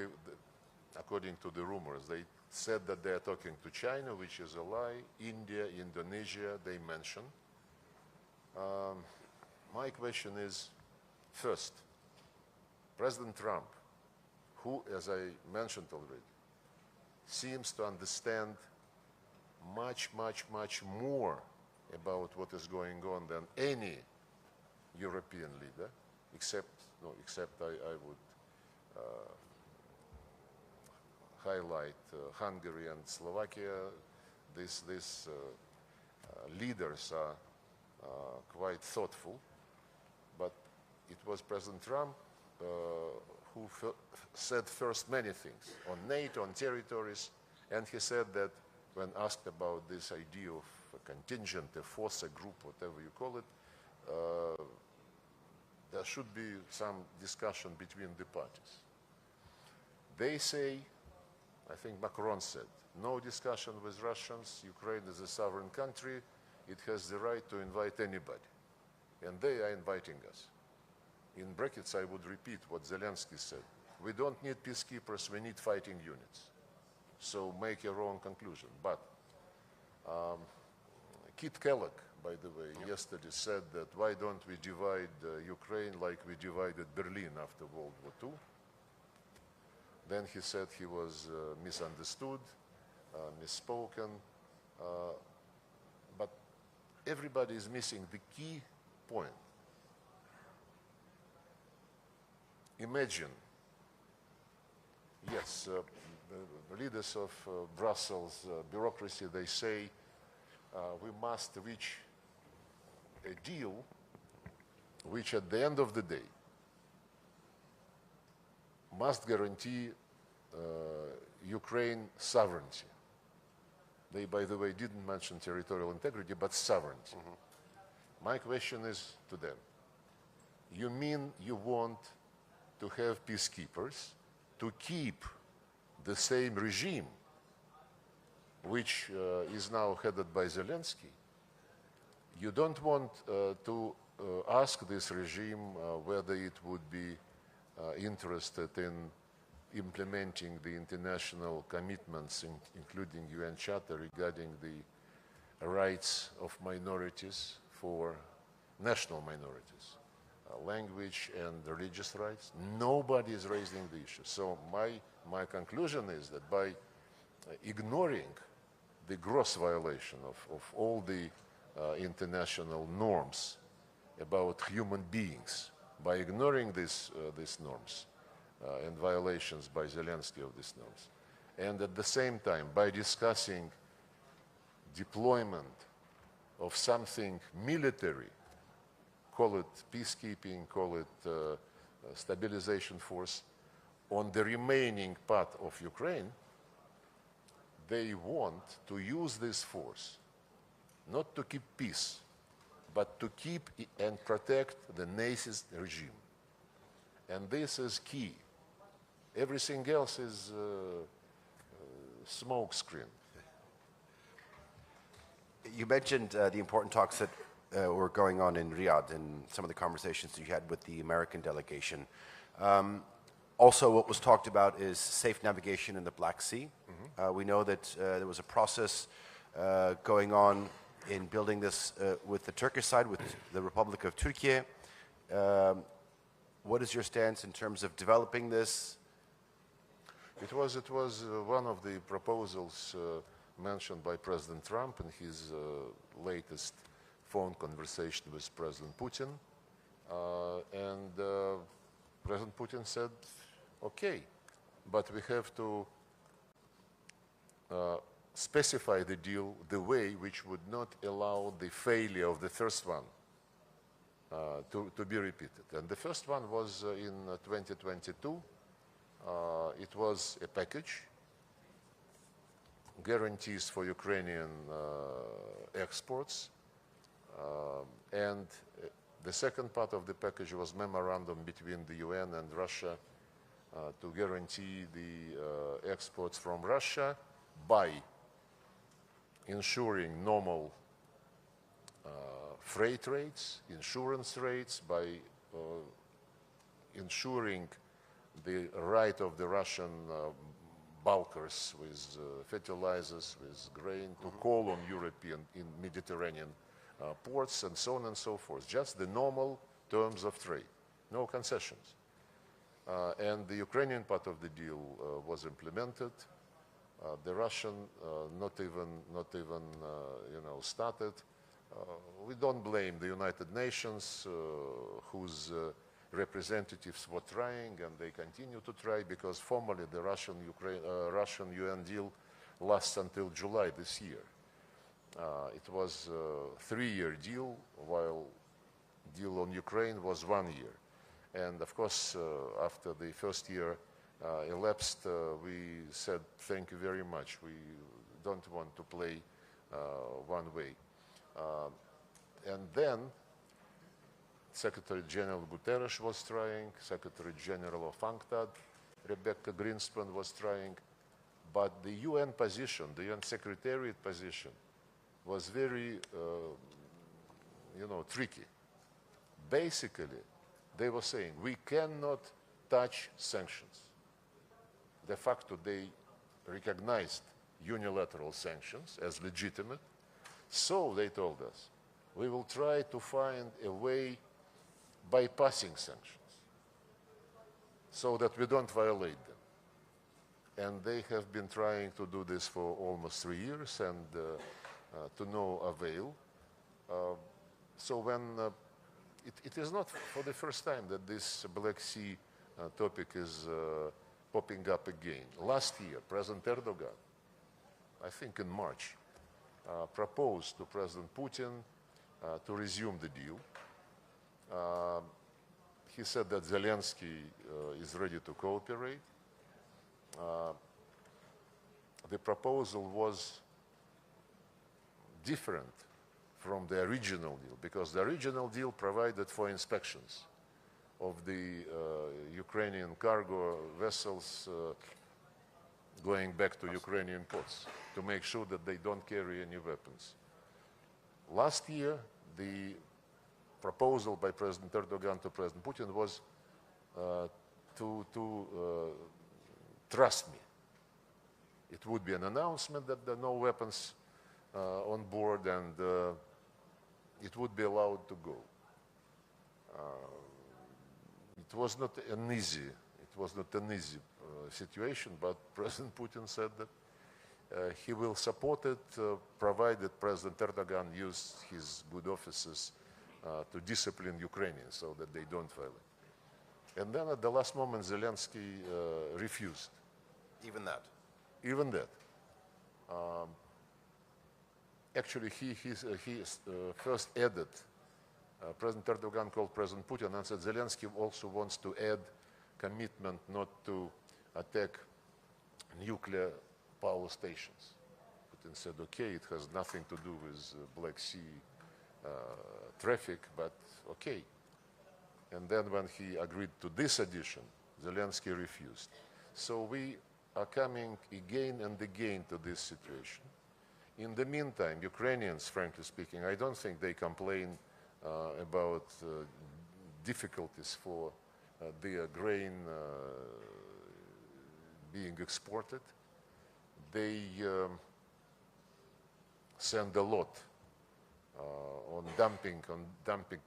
according to the rumors, they said that they are talking to China, which is a lie. India, Indonesia, they mention. My question is, first, President Trump, who, as I mentioned already, seems to understand much, much, much more about what is going on than any European leader, except I would highlight Hungary and Slovakia. These leaders are quite thoughtful, but it was President Trump who said first many things on NATO, on territories, and he said that when asked about this idea of a contingent, a force, a group, whatever you call it, there should be some discussion between the parties. They say, I think Macron said, no discussion with Russians. Ukraine is a sovereign country. It has the right to invite anybody. And they are inviting us. In brackets, I would repeat what Zelensky said. We don't need peacekeepers, we need fighting units. So make your own conclusion. But Kit Kellogg, by the way, yesterday said that why don't we divide Ukraine like we divided Berlin after World War II? Then he said he was misunderstood, misspoken, but everybody is missing the key point. Imagine, yes, the leaders of Brussels bureaucracy, they say we must reach a deal which at the end of the day must guarantee Ukraine sovereignty. They, by the way, didn't mention territorial integrity, but sovereignty. My question is to them, you mean you want to have peacekeepers to keep the same regime which is now headed by Zelensky? You don't want to ask this regime whether it would be interested in implementing the international commitments, including UN Charter regarding the rights of minorities for national minorities, language and religious rights. Nobody is raising the issue. So my conclusion is that by ignoring the gross violation of all the international norms about human beings, by ignoring these norms and violations by Zelensky of these norms, and at the same time by discussing deployment of something military, call it peacekeeping, call it stabilization force, on the remaining part of Ukraine, they want to use this force not to keep peace, but to keep and protect the Nazist regime. And this is key. Everything else is smoke screen. You mentioned the important talks that were going on in Riyadh and some of the conversations that you had with the American delegation. Also, what was talked about is safe navigation in the Black Sea. We know that there was a process going on in building this with the Turkish side, with the Republic of Turkey. What is your stance in terms of developing this? It was one of the proposals mentioned by President Trump in his latest phone conversation with President Putin. And President Putin said, okay, but we have to specify the deal the way which would not allow the failure of the first one to be repeated. And the first one was in 2022. It was a package, guarantees for Ukrainian exports, and the second part of the package was memorandum between the UN and Russia to guarantee the exports from Russia by ensuring normal freight rates, insurance rates, by ensuring the right of the Russian bulkers with fertilizers, with grain, to call on European in Mediterranean ports and so on and so forth. Just the normal terms of trade, no concessions. And the Ukrainian part of the deal was implemented. The Russian not even started. We don't blame the United Nations, whose representatives were trying, and they continue to try, because formally the Russian UN deal lasts until July this year. It was a 3-year deal, while deal on Ukraine was 1 year. And of course, after the first year elapsed, we said thank you very much. We don't want to play one way. And then Secretary General Guterres was trying, Secretary General of UNCTAD, Rebecca Greenspan was trying, but the UN position, the UN Secretariat position, was very, tricky. Basically, they were saying we cannot touch sanctions. De facto, they recognized unilateral sanctions as legitimate. So they told us, we will try to find a way bypassing sanctions so that we don't violate them. And they have been trying to do this for almost 3 years, and to no avail. So when it is not for the first time that this Black Sea topic is popping up again. Last year, President Erdogan, I think in March, proposed to President Putin to resume the deal. He said that Zelensky is ready to cooperate. The proposal was different from the original deal, because the original deal provided for inspections of the Ukrainian cargo vessels going back to Ukrainian ports to make sure that they don't carry any weapons. Last year, the proposal by President Erdogan to President Putin was to trust me. It would be an announcement that there are no weapons on board, and it would be allowed to go. It was not an easy situation, but President Putin said that he will support it, provided President Erdogan used his good offices to discipline Ukrainians so that they don't violate. And then at the last moment, Zelensky refused. Even that. Even that. Actually, he first added, President Erdogan called President Putin and said Zelensky also wants to add commitment not to attack nuclear power stations. Putin said, okay, it has nothing to do with Black Sea traffic, but okay. And then when he agreed to this addition, Zelensky refused. So we are coming again and again to this situation. In the meantime, Ukrainians, frankly speaking, I don't think they complain about difficulties for their grain being exported. They send a lot on dumping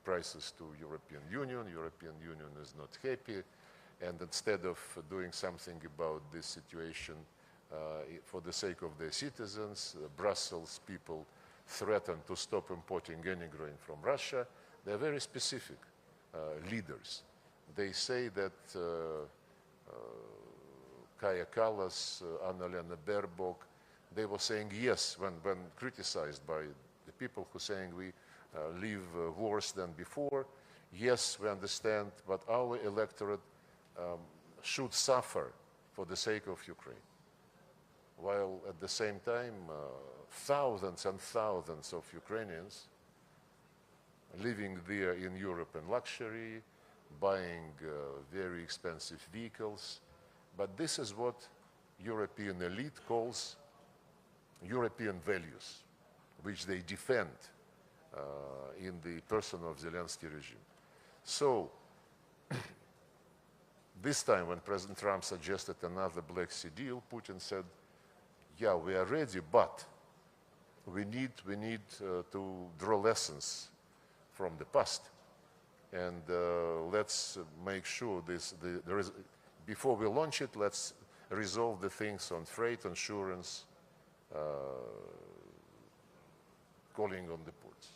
prices to European Union. European Union is not happy, and instead of doing something about this situation for the sake of their citizens, Brussels people threaten to stop importing any grain from Russia. They're very specific leaders. They say that Kaja Kallas, Annalena Baerbock, they were saying yes when criticized by the people who saying we live worse than before. Yes, we understand, but our electorate should suffer for the sake of Ukraine. While at the same time, thousands and thousands of Ukrainians living there in Europe in luxury, buying very expensive vehicles. But this is what European elite calls European values, which they defend in the person of Zelensky regime. So this time when President Trump suggested another Black Sea deal, Putin said, yeah, we are ready, but we need to draw lessons from the past, and let's make sure before we launch it, let's resolve the things on freight, insurance, calling on the ports.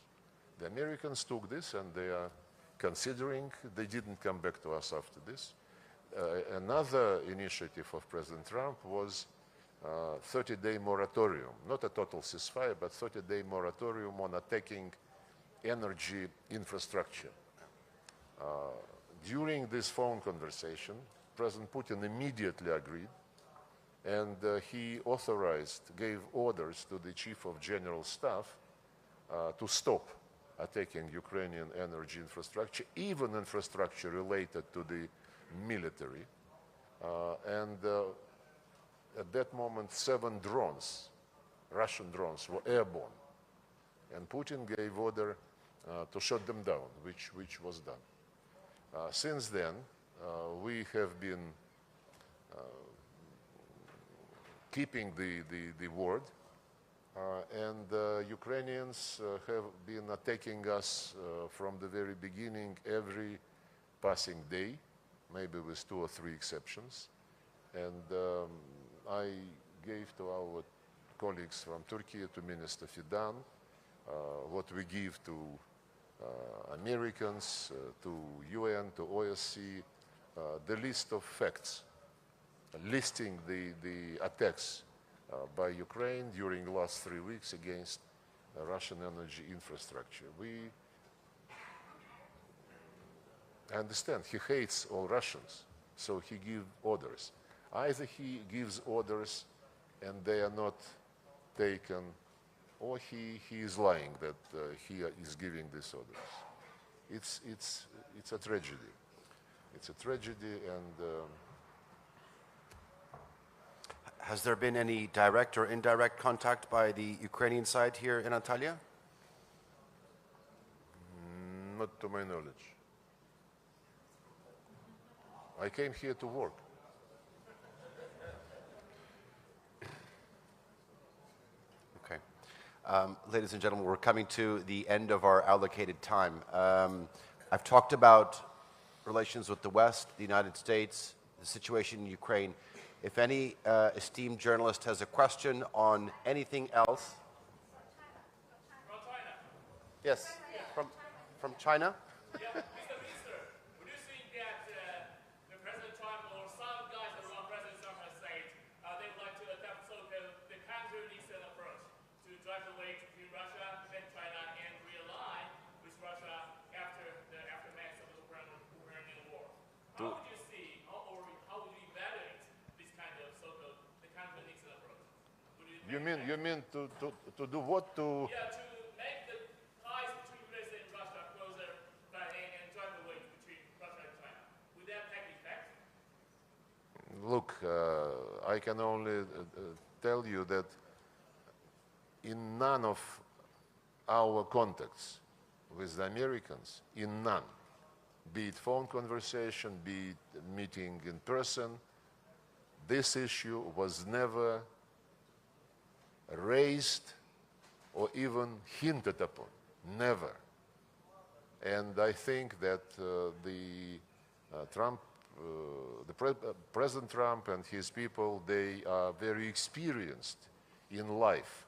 The Americans took this and they are considering, they didn't come back to us after this. Another initiative of President Trump was 30-day moratorium, not a total ceasefire, but 30-day moratorium on attacking energy infrastructure. During this phone conversation, President Putin immediately agreed, and he gave orders to the Chief of General Staff to stop attacking Ukrainian energy infrastructure, even infrastructure related to the military. At that moment, 7 drones, Russian drones, were airborne. And Putin gave order to shut them down, which was done. Since then, we have been keeping the word, and Ukrainians have been attacking us from the very beginning, every passing day, maybe with 2 or 3 exceptions. And I gave to our colleagues from Turkey, to Minister Fidan, what we give to Americans, to UN, to OSCE, the list of facts, listing the attacks by Ukraine during the last 3 weeks against Russian energy infrastructure. I understand he hates all Russians, so he gives orders. Either he gives orders and they are not taken, or he is lying that he is giving these orders. It's a tragedy. It's a tragedy, and Has there been any direct or indirect contact by the Ukrainian side here in Antalya? not to my knowledge. I came here to work. Okay. Ladies and gentlemen, we're coming to the end of our allocated time. I've talked about relations with the West, the United States, the situation in Ukraine. If any esteemed journalist has a question on anything else. From China. Yes, from China. Yeah, Mr. Minister, would you think that the President Trump or some guys around President Trump has said they would like to adopt sort of the country-listen approach to drive the wedge between Russia and China and realign with Russia after the aftermath of the Ukrainian war? How would you see, how would you evaluate this kind of so-called the country-listen approach? You mean to do what? Yeah, to make the ties between USA and Russia closer and drive the wedge between Russia and China. Would that have effect? Look, I can only tell you that in none of our contacts with the Americans, in none, be it phone conversation, be it meeting in person, this issue was never raised or even hinted upon, never. And I think that President Trump and his people, they are very experienced in life.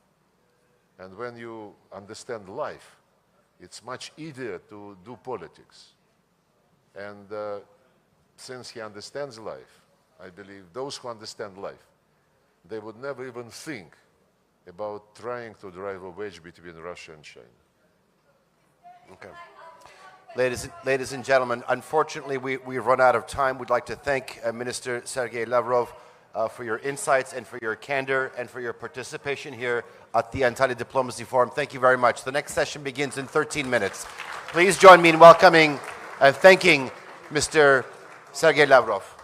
And when you understand life, it's much easier to do politics. And since he understands life, I believe those who understand life, they would never even think about trying to drive a wedge between Russia and China. Okay. Ladies and gentlemen, unfortunately, we've run out of time. We'd like to thank Minister Sergey Lavrov for your insights and for your candor and for your participation here at the Antalya Diplomacy Forum. Thank you very much. The next session begins in 13 minutes. Please join me in welcoming and thanking Mr. Sergey Lavrov.